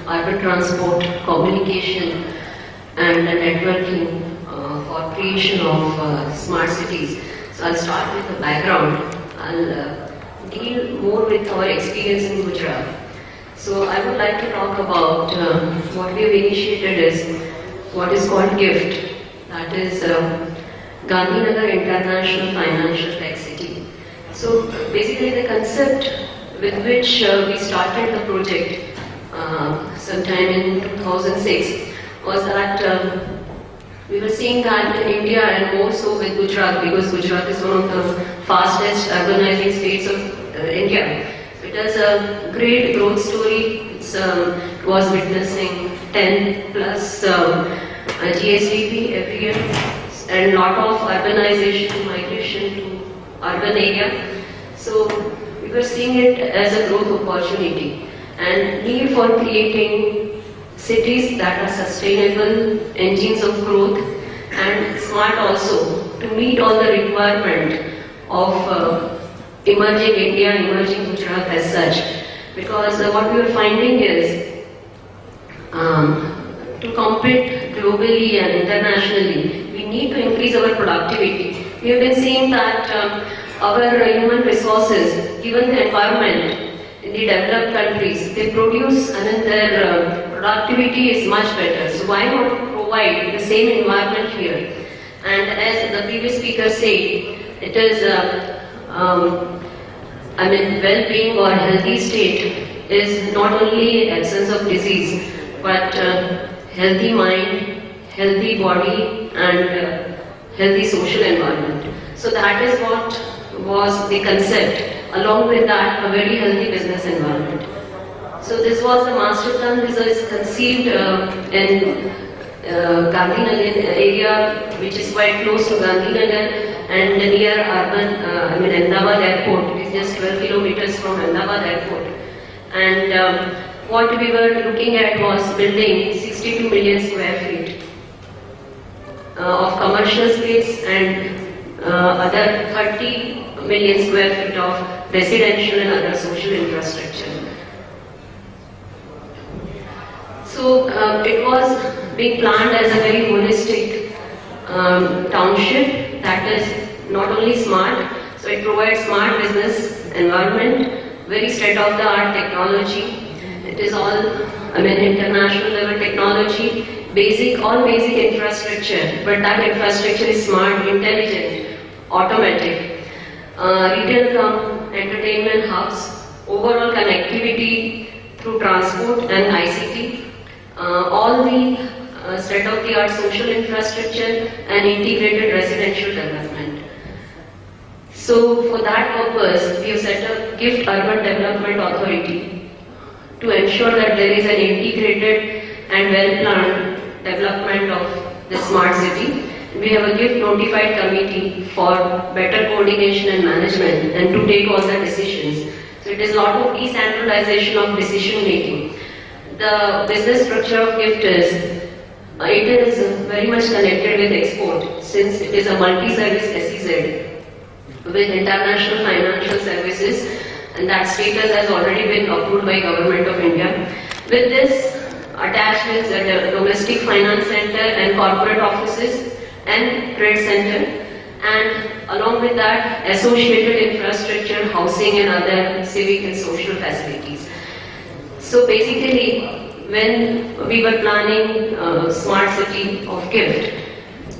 urban transport, communication, and networking for creation of smart cities. So I'll start with the background. I'll deal more with our experience in Gujarat. So I would like to talk about what we have initiated is what is called GIFT, that is Gandhinagar International Financial Tech City. So basically the concept with which we started the project sometime in 2006 was that we were seeing that in India and more so with Gujarat, because Gujarat is one of the fastest urbanizing states of India. It has a great growth story. It was witnessing 10 plus GSDP every year and lot of urbanization, migration to urban area. So we were seeing it as a growth opportunity and need for creating cities that are sustainable, engines of growth and smart also to meet all the requirement of emerging India, emerging Gujarat as such. Because what we are finding is to compete globally and internationally, we need to increase our productivity. We have been seeing that our human resources, given the environment in the developed countries, they produce and their productivity is much better. So why not provide the same environment here? And as the previous speaker said, it is well-being or healthy state is not only absence of disease, but healthy mind, healthy body, and healthy social environment. So that is what was the concept. Along with that, a very healthy business environment. So this was the master plan. This is conceived in Gandhinagar area, which is quite close to Gandhinagar and near urban, Ahmedabad airport. It is just 12 kilometers from Ahmedabad airport. And what we were looking at was building 62 million square feet of commercial space and other 30 million square feet of residential and other social infrastructure. So it was being planned as a very holistic township that is not only smart, so it provides smart business environment, very state-of-the-art technology. It is all, international level technology, all basic infrastructure, but that infrastructure is smart, intelligent, automatic. Retail cum entertainment hubs, overall connectivity through transport and ICT, all the state-of-the-art social infrastructure and integrated residential development. So for that purpose, we have set up GIFT Urban Development Authority to ensure that there is an integrated and well-planned development of the smart city. We have a GIFT notified committee for better coordination and management and to take all the decisions. So it is a lot of decentralization of decision making. The business structure of GIFT is, it is very much connected with export since it is a multi-service SEZ with international financial services, and that status has already been approved by Government of India. With this attached is a domestic finance center and corporate offices and trade center, and along with that associated infrastructure, housing and other civic and social facilities. So basically, when we were planning smart city of GIFT,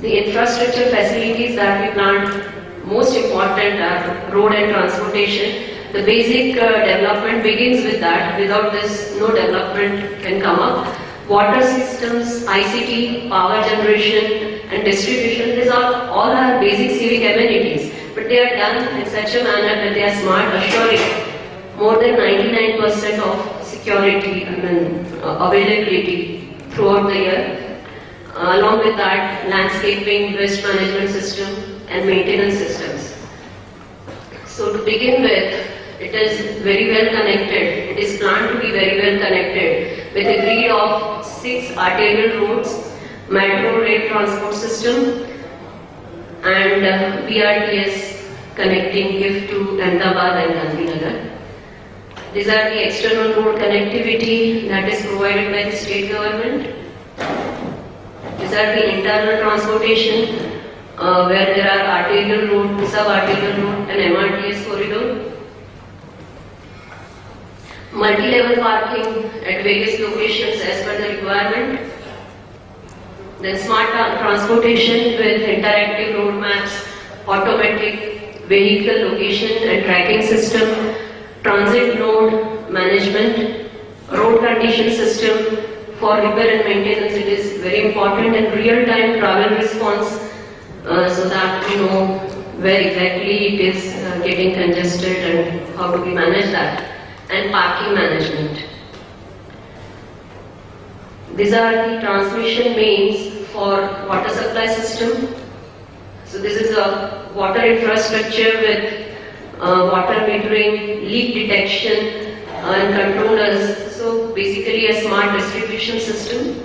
the infrastructure facilities that we planned, most important are road and transportation. The basic development begins with that. Without this, no development can come up. Water systems, ICT, power generation and distribution, these are all our basic civic amenities. But they are done in such a manner that they are smart, assuring more than 99% of security and availability throughout the year. Along with that, landscaping, waste management system and maintenance systems. So to begin with, it is very well connected. It is planned to be very well connected with a grid of 6 arterial roads, metro rail transport system and BRTS connecting GIFT to Ahmedabad and Gandhinagar. These are the external road connectivity that is provided by the state government. These are the internal transportation where there are arterial road, sub-arterial road and MRTS corridor. Multi-level parking at various locations as per the requirement. Then smart transportation with interactive road maps, automatic vehicle location and tracking system, transit node management, road condition system for repair and maintenance. It is very important, and real-time travel response so that we know where exactly it is getting congested and how do we manage that. And parking management. These are the transmission mains for water supply system. So this is a water infrastructure with water metering, leak detection and controllers. So basically a smart distribution system.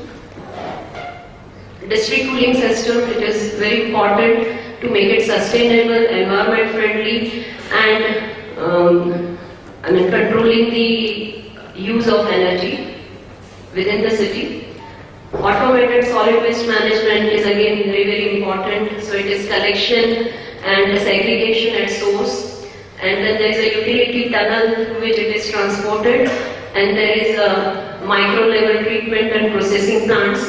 District cooling system, it is very important to make it sustainable, environment friendly and controlling the use of energy within the city. Automated solid waste management is again very, very important. So it is collection and segregation at source. And then there is a utility tunnel through which it is transported. And there is a micro level treatment and processing plants.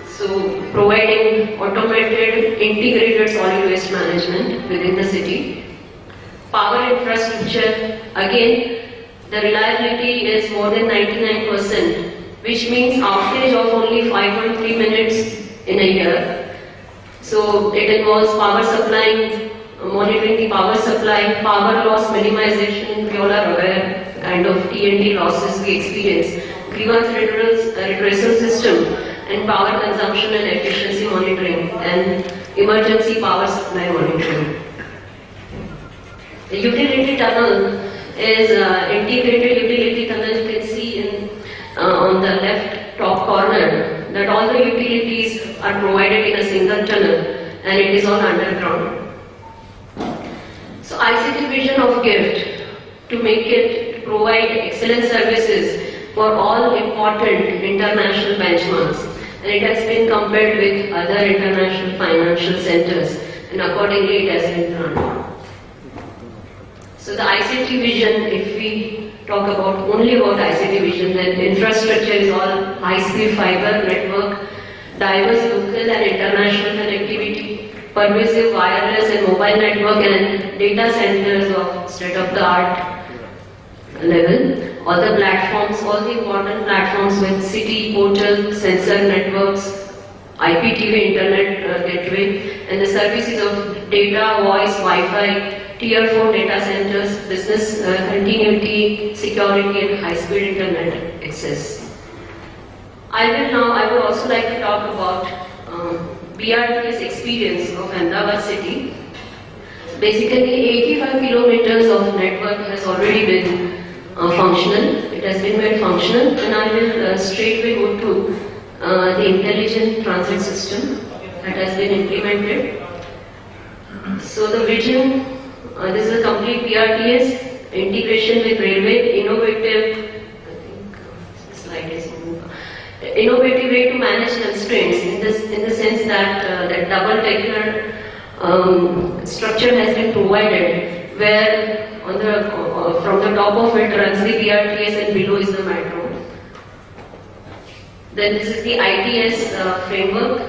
So providing automated integrated solid waste management within the city. Power infrastructure, again, the reliability is more than 99%, which means outage of only 5.3 minutes in a year. So it involves power supplying, monitoring the power supply, power loss minimization. We all are aware kind of T&D losses we experience, grievance redressal system, and power consumption and efficiency monitoring, and emergency power supply monitoring. The utility tunnel is integrated utility tunnel. You can see in on the left top corner that all the utilities are provided in a single tunnel and it is all underground. So ICT vision of GIFT to make it provide excellent services for all important international benchmarks, and it has been compared with other international financial centers, and accordingly it has been run. So the ICT vision, if we talk about only about ICT vision, then infrastructure is all high-speed fiber network, diverse local and international connectivity, pervasive wireless and mobile network, and data centers of state-of-the-art level. All the platforms, all the important platforms with city, portal, sensor networks, IPTV, internet gateway, and the services of data, voice, Wi-Fi, Tier 4 data centers, business continuity, security and high-speed internet access. I would also like to talk about BRTS experience of Ahmedabad city. Basically 85 kilometers of network has already been functional. It has been made functional, and I will straightway go to the intelligent transit system that has been implemented. So the vision, this is a complete BRTS, integration with railway, innovative way to manage constraints in the sense that that double-decker structure has been provided, where from the top of it runs the BRTS and below is the metro. Then this is the ITS framework.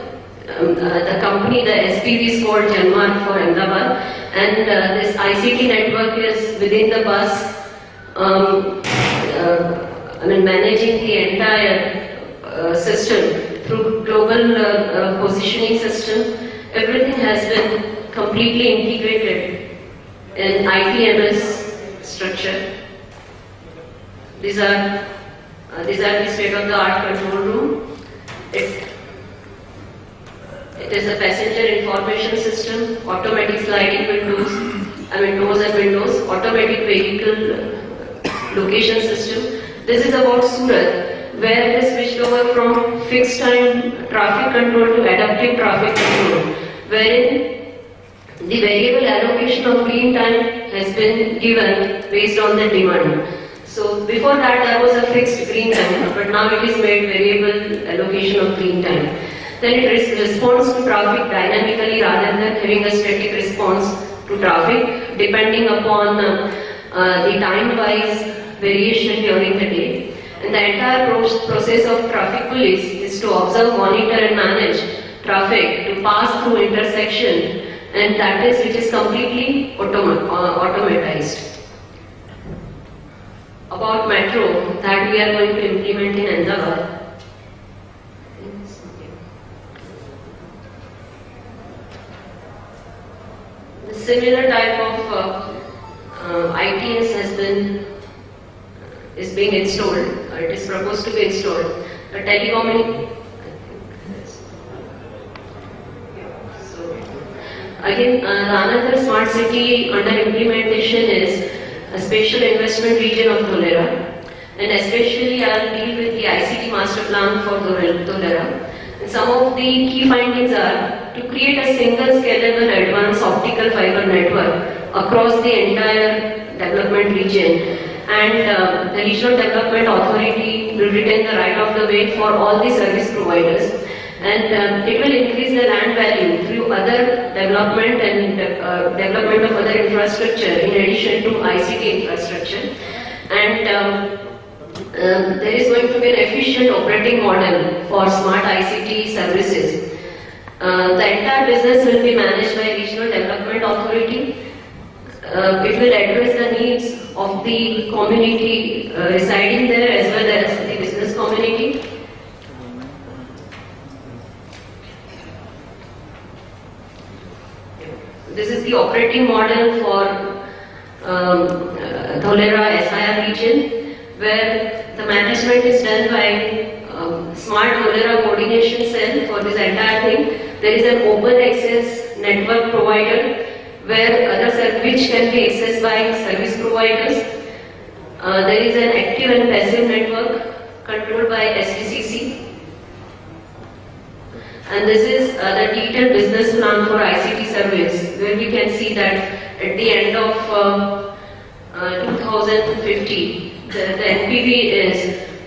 The company, the SPV is called Janmarg for Ahmedabad, and this ICT network is within the bus, managing the entire system through global positioning system. Everything has been completely integrated in ITMS structure. These are the state-of-the-art control room. It is a passenger information system, automatic sliding windows, doors and windows, automatic vehicle location system. This is about Surat, where it is switched over from fixed time traffic control to adaptive traffic control, wherein the variable allocation of green time has been given based on the demand. So before that there was a fixed green time, but now it is made variable allocation of green time. Then it responds to traffic dynamically rather than having a static response to traffic depending upon the time-wise variation during the day. And the entire process of traffic police is to observe, monitor and manage traffic to pass through intersection, and that is which is completely automatized. About metro that we are going to implement in Ahmedabad. The similar type of ITS is being installed. It is proposed to be installed. The again, another smart city under implementation is a special investment region of Dholera, and especially I will deal with the ICT master plan for Dholera. And some of the key findings are to create a single scalable advanced optical fiber network across the entire development region, and the Regional Development Authority will retain the right of the way for all the service providers, and it will increase the land value through other development and development of other infrastructure in addition to ICT infrastructure. And there is going to be an efficient operating model for smart ICT services. The entire business will be managed by Regional Development Authority. It will address the needs of the community residing there as well as the business community. This is the operating model for Dholera SIR region, where the management is done by Smart Dholera Coordination Cell for this entire thing. There is an open access network provider where which can be accessed by service providers. There is an active and passive network controlled by STCC. And this is the detailed business plan for ICT service, where we can see that at the end of 2050, the NPV is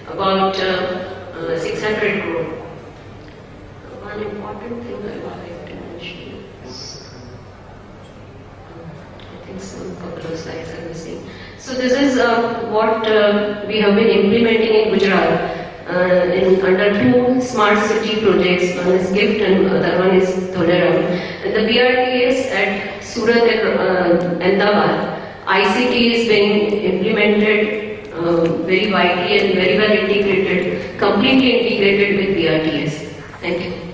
about 600 crore. One important thing I would like to mention is, I think some couple of slides are missing. So this is what we have been implementing in Gujarat. Under two smart city projects, one is GIFT and the other one is Dholera. And the BRTS at Surat and Ahmedabad, ICT is being implemented very widely and very well integrated, completely integrated with BRTS. Thank you.